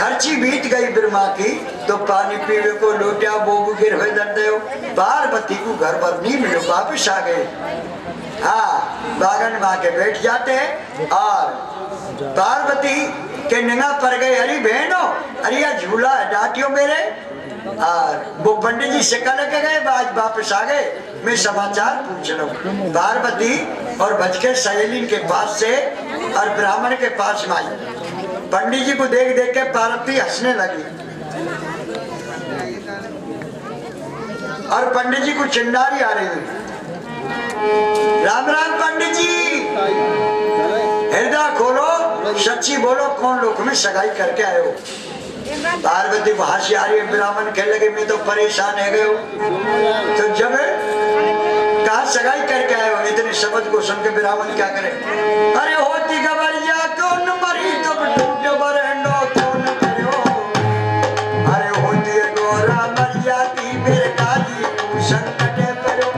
खर्ची बीत गई ब्रह्मा की, तो पानी पीवे को लोटिया बोबू गिर हुए दर्दे हो। पार्वती को घर पर नहीं मिलो, वापिस आ गए। हाँ, बागन माँ के बैठ जाते हैं और पार्वती के निगाह पर गए, अरे बहनो, अरे यार झूला है डांटियो मेरे। और वो पंडित जी से कल के गए, आज वापस आ गए, मैं समाचार पूछ रहा हूँ। पार्वती और बच के सहेली के पास से और ब्राह्मण के पास में आई। पंडित जी को देख देख के पार्वती हंसने लगी और पंडित जी को चिंगारी आ रही हुई। राम राम पंडित जी, हृदय खोलो, सच्ची बोलो, कौन लोक में सगाई करके आए हो? पार्वती वहां से आ रही है। ब्राह्मण कहने लगे, मैं तो परेशान है गए हो। तो जब कहा सगाई करके आए हो, इतने शब्द को सुन के ब्राह्मण क्या करे? अरे होती गबरिया कौन मरी तो टूट बरनो कौन करो। अरे होती गोरा मर जाती मेरे काजी तू संकट परो।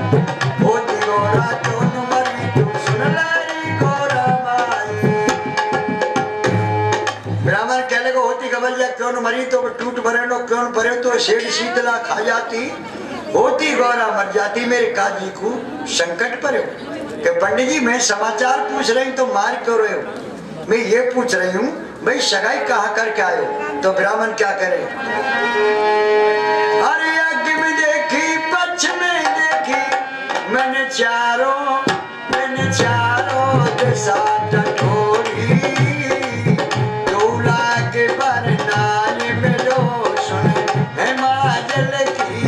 होती गोरा कौन मरी तू सुन लाई गोरा माई। ब्राह्मण कहने को होती गबरिया कौन मरी तो टूट बरनो कौन परो। तो शेर शीतला खा जाती, होती गौरा मर जाती मेरे काजी को संकट पर हो। कि पंडित जी मैं समाचार पूछ रही हूँ तो मार क्यों रहे हो? मैं ये पूछ रही हूँ भाई सगाई कहाँ करके आए हो? तो ब्राह्मण क्या करे? अरे आगे में देखी पश्चिम में देखी मैंने चारों दिशा टटोरी। दूल्हा के बरनाले में लो सुन हिमाचल की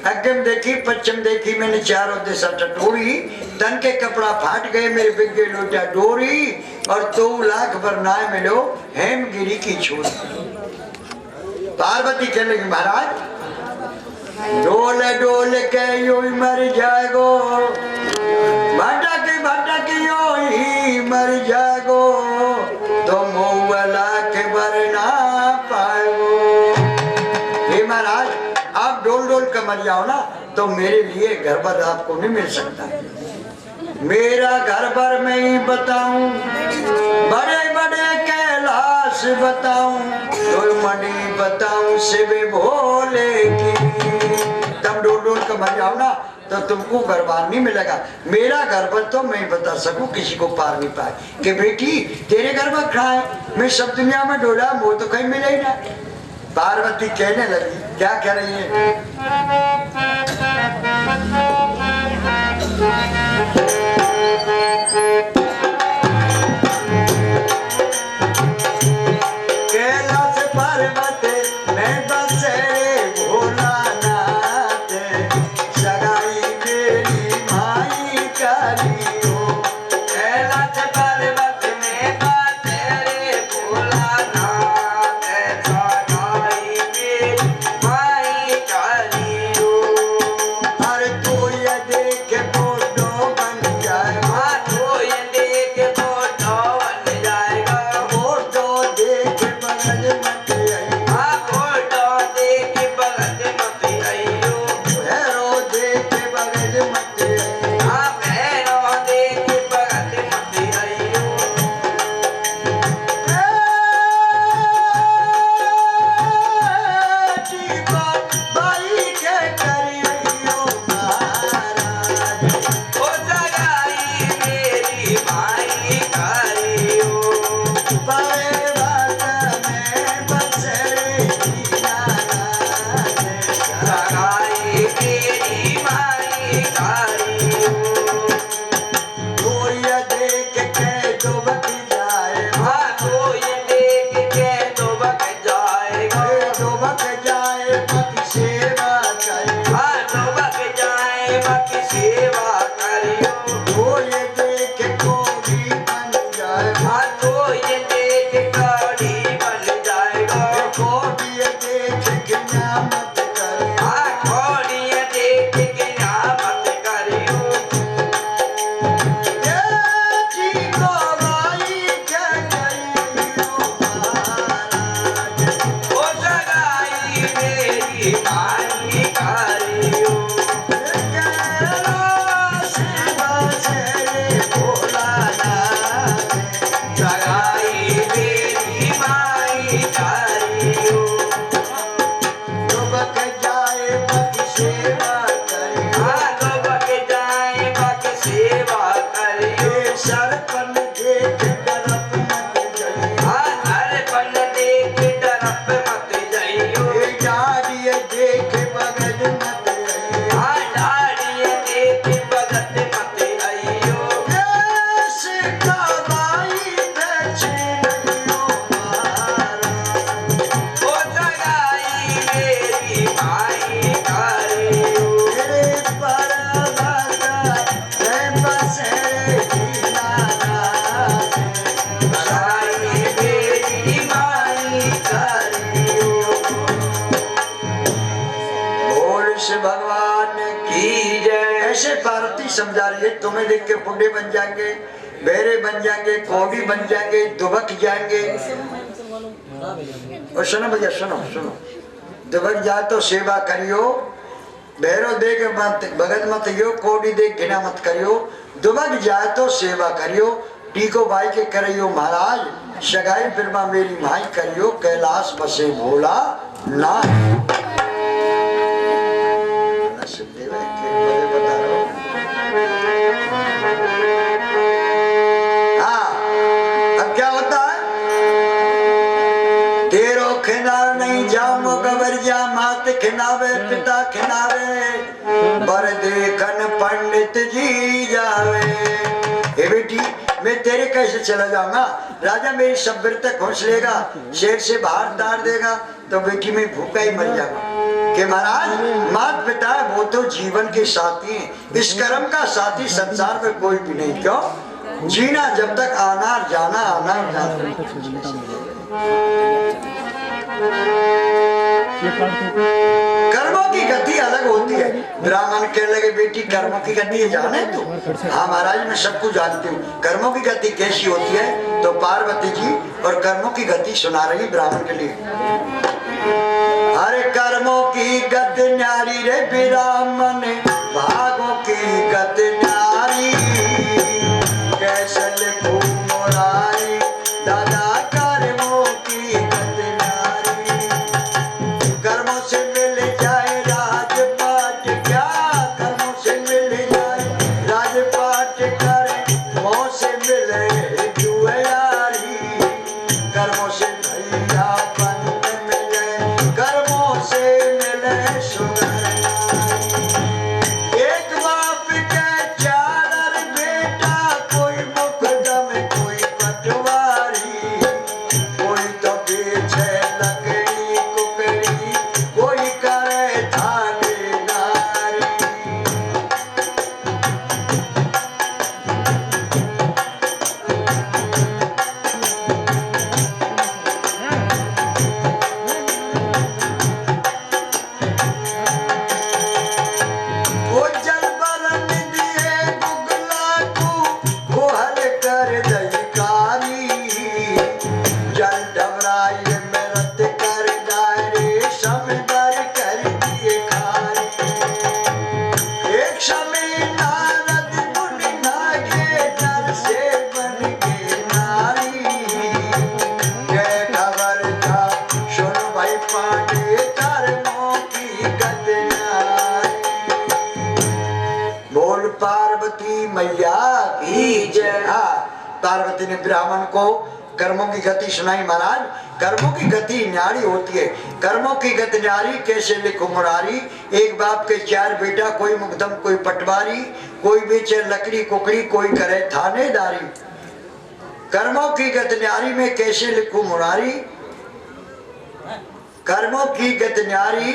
अग्गम देखी पश्चिम देखी मैंने चारों दिशा टटोरी। तन के कपड़ा फाट गए मेरे बिगड़े लोटा डोरी। और 2 लाख बरनाए मिलो हेमगिरी की छोरी। पार्वती कहने लगी, महाराज डोल डोल के यू ही मर जाएगो, भटक यो ही मर जाएगो, तो मोला के बरना पाएगो। हे महाराज आप डोल डोल कर मर जाओ ना, तो मेरे लिए घर पर आपको नहीं मिल सकता। मेरा घर पर मैं ही बताऊं, बड़े बड़े कैलाश बताऊं, मणि बताऊं शिव भोले की। तब डोल डोल कर मर जाओ ना, तो तुमको घर बार नहीं मिलेगा। मेरा घर पर तो मैं बता सकूं, किसी को पार नहीं पाए कि बेटी तेरे घर पर खड़ा है, मैं सब दुनिया में डोला, वो तो कहीं मिले ही ना। पार्वती कहने लगी, क्या कह रही है? कैलाश पर्वत में बसे भोलानाथ, सगाई मेरी माई करियो। कैलाश पर्वत में बसे भोलानाथ, सगाई मेरी माई करियो। अरे तू ये देख फोटो बन जाएगा, तू ये देख फोटो बन जाएगा। फोटो देख बगल मत आइयो, फोटो देख बगल मत आइयो। भैरो देख बगल मत आइयो, भैरो देख बगल मत आइयो। बाई के करियो महाराज, ओ सगाई मेरी माई करियो। बड़े बात में बसे दीनानाथ, सगाई मेरी माई करियो। तो ये देख के तो बच जाएगा, तो ये देख के तो बच जाएगा। तो बच जाए पति सेवा करियो, तो बच जाए पति सेवा करियो। तो ये देख कोड़ी बन जाएगा, तो ये देख कोड़ी बन जाएगा। कोड़ी देख के ना मत करियो, कोड़ी देख के ना मत करियो। कैसे पार्वती समझा रही है, तुम्हें देख के बुढ़े बन जाएंगे, बेरे बन जाएंगे, कोड़ी बन जाएंगे, दुबक जाएंगे। और सुनो भैया, सुनो सुनो, दुबक जाए तो सेवा करियो, भैरो देख मत भगत मत यो, कोड़ी देख घिना मत करियो, दुबक जाए तो सेवा करियो, टीको भाई के करियो महाराज, सगाई बिरमा मेरी माई करियो, कैलाश बसे भोला ना। हाँ, अब क्या होता है, तेरो खिनार नहीं जामो गबर जा, मात खिनावे पिता खिनावे, बर देखन पंडित जी जावे। ए बेटी, मैं तेरे कैसे चला जाऊंगा, राजा मेरी सभ्यता खोस लेगा, शेर से बाहर तार देगा, तो बेटी मैं भूखा ही मर जाऊंगा। कि महाराज मात पिता वो तो जीवन के साथी हैं, इस कर्म का साथी संसार में कोई भी नहीं। क्यों, जीना जब तक आना जाना आना जाना। कर्मों की गति अलग होती है। ब्राह्मण कहने लगे बेटी कर्मों की गति जाने तू? हाँ महाराज मैं सब कुछ जानती हूँ। कर्मों की गति कैसी होती है? तो पार्वती जी और कर्मों की गति सुना रही ब्राह्मण के लिए। अरे कर्मों की गति न्यारी रे ब्राह्मण, भागों की गति न्यारी, कैसे लिखूं मुरारी, दादा कर्मों की गति न्यारी। कर्मों से मिल जाए राजपाट, क्या कर्मों से मिल जाए राजपाट, कर्मों से मिले जुआरी, कर्मों से भैया पंत मिले, कर्मों से मिले सुगर। एक बाप के चार बेटा, कोई मुकदम कोई पटवारी, कोई तो बेचे लकड़ी कुकड़ी, कोई करे थानेदारी। वो जल बरन दिए गुगला को, वो हल कर दईकारी, जल डबराई में रत कर डायरे, समदर कर दिए खारी। एक समय नारद मुनि नागे, नर से बन के नारी, के खबर था सुन भाई पांडे, कर्मों की गति न्यारी। बोल पार्वती मैया की जय। हाँ, पार्वती ने ब्राह्मण को कर्मों की गति सुनाई। महाराज कर्मों की गति न्यारी होती है। कर्मों की गति न्यारी कैसे लिखो मुरारी, एक बाप के चार बेटा, कोई मुकदम कोई पटवारी, कोई बेचे लकड़ी कुकड़ी, कोई करे थानेदारी। कर्मों की गति न्यारी में कैसे लिखूं मुरारी, कर्मों की गति न्यारी,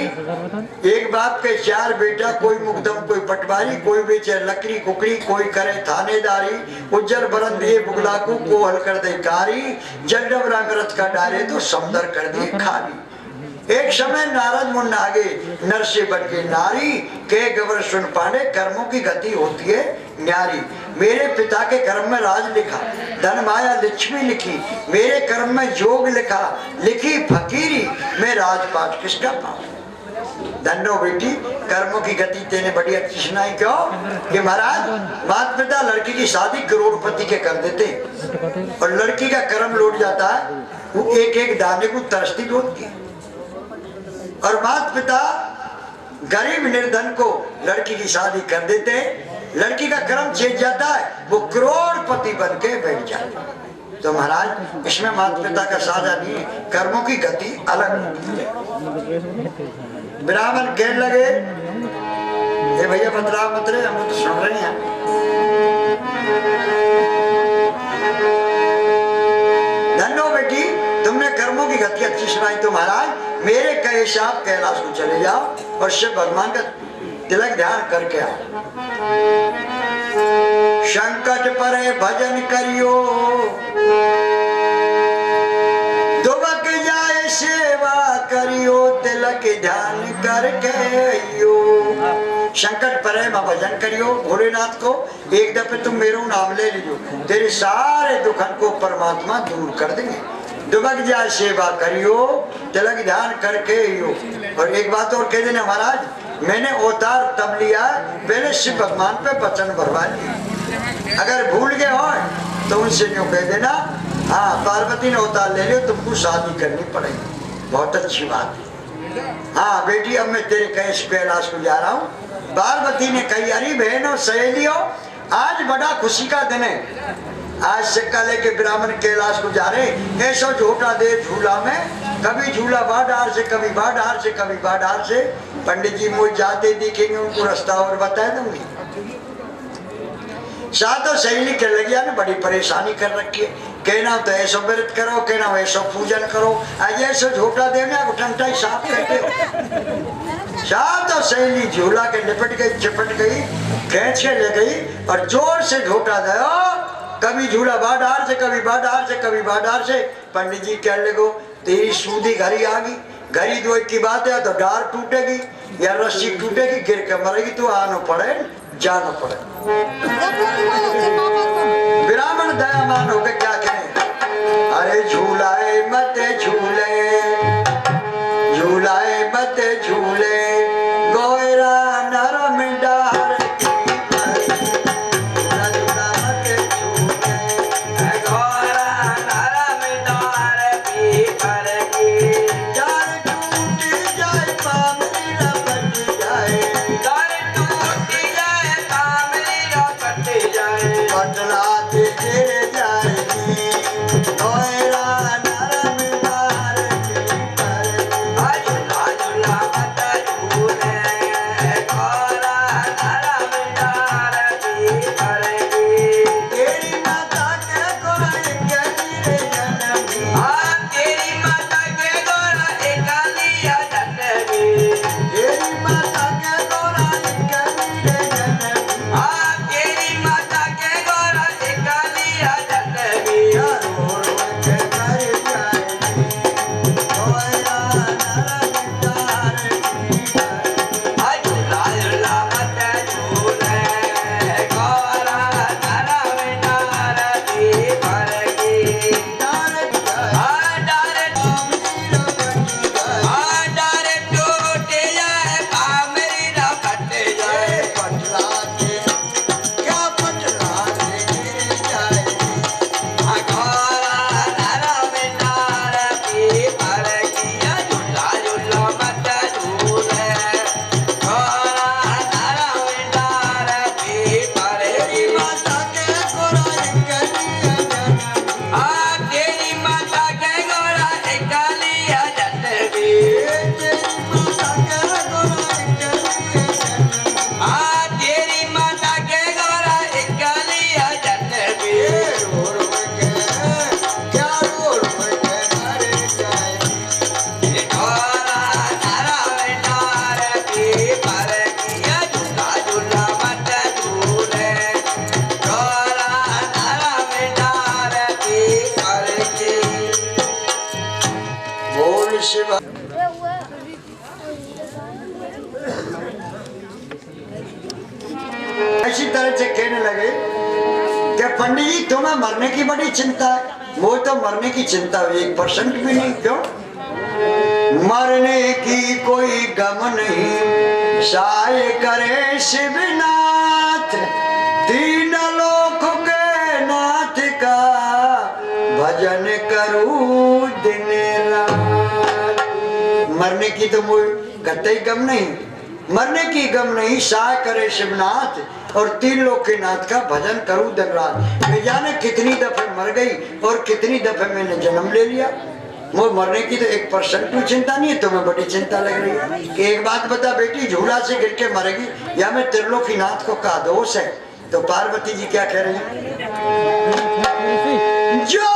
एक बाप के चार बेटा, कोई मुकदम कोई पटवारी, कोई बेचे लकड़ी कुकड़ी, कोई करे थानेदारी, उज्जर बरन दिए बुगला को हल कर दे कारी, जल डबरा में रथ का डाले तो समदर कर दिए खाली। एक समय नारद मुनि आगे, नर से बन के नारी, के गवर सुन पाने, कर्मों की गति होती है न्यारी। मेरे पिता के कर्म में राज लिखा, धन माया लक्ष्मी लिखी, मेरे कर्म में जोग लिखा, लिखी फकीरी, मैं राजपाट किसका पाऊं। धन्नो बेटी, कर्मों की गति तेने बड़ी अच्छी सुनाई। क्यों कि महाराज माता पिता लड़की की शादी करोड़पति के कर देते, और लड़की का कर्म लौट जाता है, वो एक एक दाने को तरसती ढूंढती है। और माता पिता गरीब निर्धन को लड़की की शादी कर देते हैं, लड़की का कर्म छेद जाता है, वो करोड़पति बन के बैठ जाता है। तो महाराज इसमें माता पिता का साझा नहीं है, कर्मों की गति अलग होती है। ब्राह्मण कहने लगे, ए भैया बदलाव मत रहे, हम तो सुन रहे हैं। धन्नो बेटी, तुमने कर्मों की गति अच्छी सुनाई। तो महाराज मेरे कहे से आप कैलाश को चले जाओ और शिव भगवान का तिलक ध्यान करके आओ। संकट परे भजन करियो, दुबक जाए सेवा करियो, तिलक ध्यान करके आइयो। संकट परे में भजन करियो भोलेनाथ को, एक दफे तुम मेरो नाम ले लीजियो, तेरे सारे दुखन को परमात्मा दूर कर देंगे। दुबक जाए सेवा करियो, तिलक ध्यान करके हियो। और एक बात और कह देना महाराज, मैंने अवतार तब लिया पहले शिव भगवान पे वचन भरवा लिया, अगर भूल गए हो तो उनसे क्यों कह देना हाँ पार्वती ने अवतार ले लियो, तुमको शादी करनी पड़ेगी। बहुत अच्छी बात है। हाँ बेटी अब मैं तेरे कैश कैलाश को जा रहा हूँ। पार्वती ने कही अरे बहनों सहेलियों, आज बड़ा खुशी का दिन है, आज सिक्का लेके ब्राह्मण कैलाश को जा रहे, ऐसा झोटा दे झूला में, कभी झूला बाढ़ से कभी बाढ़ से कभी बाढ़ से। पंडित जी मुझे जाते दिखेंगे, उनको रास्ता और बता दूंगी। सातों सहेली के लगिया ने बड़ी परेशानी कर रखी है, कहना तो ऐसा व्रत करो, कहना वैसा पूजन करो, आज ऐसा झोटा देना घुटनटा ही साफ करते हो। सातों सहेली झूला के लिपट गई, चिपट गई, खींच के ले गई और जोर से झोटा दो, कभी झूला बाढ़ से कभी बाढ़ से कभी बाढ़ से। पंडित जी कहने लगो तेरी सूदी घड़ी आ गई, घड़ी दो की बात है, तो डार टूटेगी या रस्सी टूटेगी, गिर के मरेगी, तो आना पड़े जाना पड़े। ब्राह्मण दयामान हो गए, क्या करें, अरे झूलाए मत झूले, झूलाए मत झूले, गोयरा नरम डार ऐसी तरह से कहने लगे कि पंडित जी तुम्हें मरने की बड़ी चिंता है। वो तो मरने की चिंता 1% भी नहीं। क्यों? मरने की कोई गम नहीं, साय करे शिवनाथ, तीन लोक के नाथ का भजन करूं दिन रात। मरने की तो मुझे कतई गम नहीं, मरने की गम नहीं, साय करे शिवनाथ और तीन लोक के नाथ का भजन करूं दिन रात। मैं जाने कितनी दफे मर गई और कितनी दफे मैंने जन्म ले लिया। मुझे मरने की तो 1% भी चिंता नहीं है, तुम्हें बड़ी चिंता लग रही है कि एक बात बता बेटी, झूला से गिर के मरेगी या मैं त्रिलोकीनाथ को का दोष है? तो पार्वती जी क्या कह रही है? जो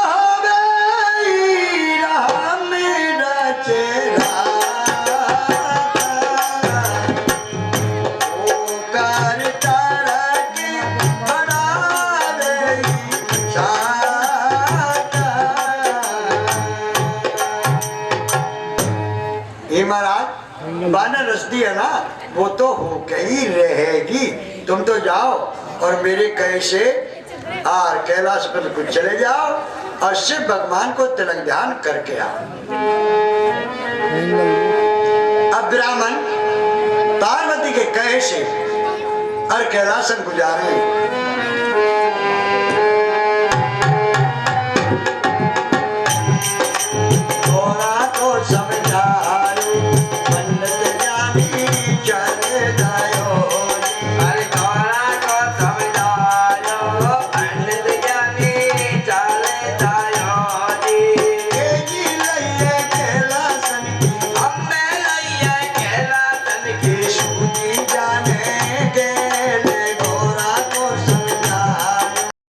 महाराज बानर रस दी है ना, वो तो होके ही रहेगी। तुम तो जाओ और मेरे कहे से और कैलाश पर कुछ चले जाओ और शिव भगवान को तिलक ध्यान करके आओ। अब ब्राह्मण पार्वती के कहे से और कैलाशन गुजारे